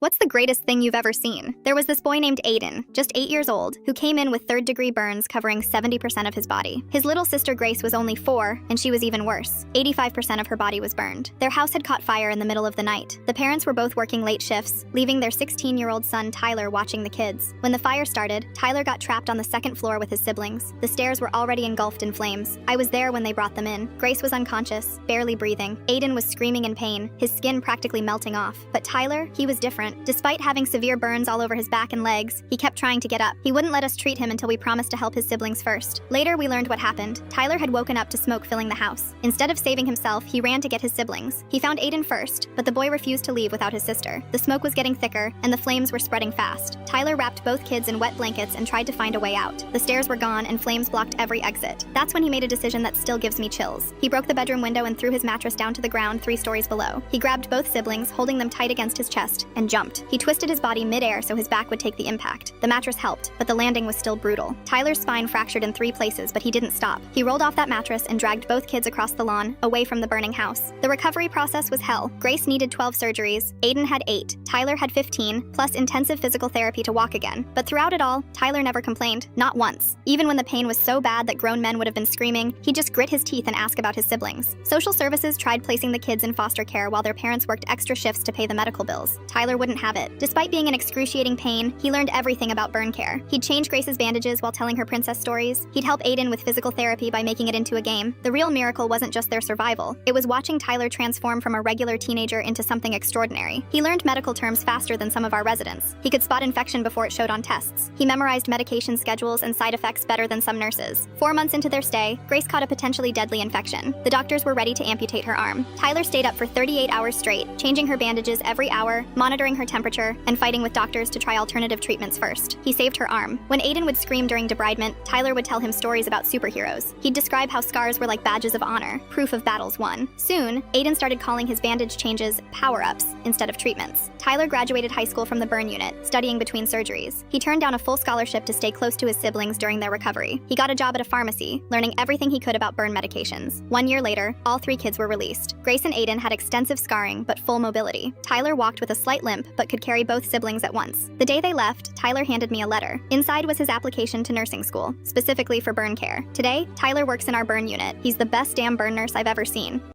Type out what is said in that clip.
What's the greatest thing you've ever seen? There was this boy named Aiden, just 8 years old, who came in with third-degree burns covering 70% of his body. His little sister Grace was only 4, and she was even worse. 85% of her body was burned. Their house had caught fire in the middle of the night. The parents were both working late shifts, leaving their 16-year-old son Tyler watching the kids. When the fire started, Tyler got trapped on the second floor with his siblings. The stairs were already engulfed in flames. I was there when they brought them in. Grace was unconscious, barely breathing. Aiden was screaming in pain, his skin practically melting off. But Tyler, he was different. Despite having severe burns all over his back and legs, he kept trying to get up. He wouldn't let us treat him until we promised to help his siblings first. Later, we learned what happened. Tyler had woken up to smoke filling the house. Instead of saving himself, he ran to get his siblings. He found Aiden first, but the boy refused to leave without his sister. The smoke was getting thicker, and the flames were spreading fast. Tyler wrapped both kids in wet blankets and tried to find a way out. The stairs were gone, and flames blocked every exit. That's when he made a decision that still gives me chills. He broke the bedroom window and threw his mattress down to the ground 3 stories below. He grabbed both siblings, holding them tight against his chest, and jumped. He twisted his body mid-air so his back would take the impact. The mattress helped, but the landing was still brutal. Tyler's spine fractured in 3 places, but he didn't stop. He rolled off that mattress and dragged both kids across the lawn, away from the burning house. The recovery process was hell. Grace needed 12 surgeries, Aiden had 8, Tyler had 15, plus intensive physical therapy to walk again. But throughout it all, Tyler never complained, not once. Even when the pain was so bad that grown men would have been screaming, he just grit his teeth and asked about his siblings. Social services tried placing the kids in foster care while their parents worked extra shifts to pay the medical bills. Tyler wouldn't have it. Despite being in excruciating pain, he learned everything about burn care. He'd change Grace's bandages while telling her princess stories. He'd help Aiden with physical therapy by making it into a game. The real miracle wasn't just their survival. It was watching Tyler transform from a regular teenager into something extraordinary. He learned medical terms faster than some of our residents. He could spot infection before it showed on tests. He memorized medication schedules and side effects better than some nurses. 4 months into their stay, Grace caught a potentially deadly infection. The doctors were ready to amputate her arm. Tyler stayed up for 38 hours straight, changing her bandages every hour, monitoring her temperature, and fighting with doctors to try alternative treatments first. He saved her arm. When Aiden would scream during debridement, Tyler would tell him stories about superheroes. He'd describe how scars were like badges of honor, proof of battles won. Soon, Aiden started calling his bandage changes power-ups instead of treatments. Tyler graduated high school from the burn unit, studying between surgeries. He turned down a full scholarship to stay close to his siblings during their recovery. He got a job at a pharmacy, learning everything he could about burn medications. 1 year later, all 3 kids were released. Grace and Aiden had extensive scarring, but full mobility. Tyler walked with a slight limp, but could carry both siblings at once. The day they left, Tyler handed me a letter. Inside was his application to nursing school, specifically for burn care. Today, Tyler works in our burn unit. He's the best damn burn nurse I've ever seen.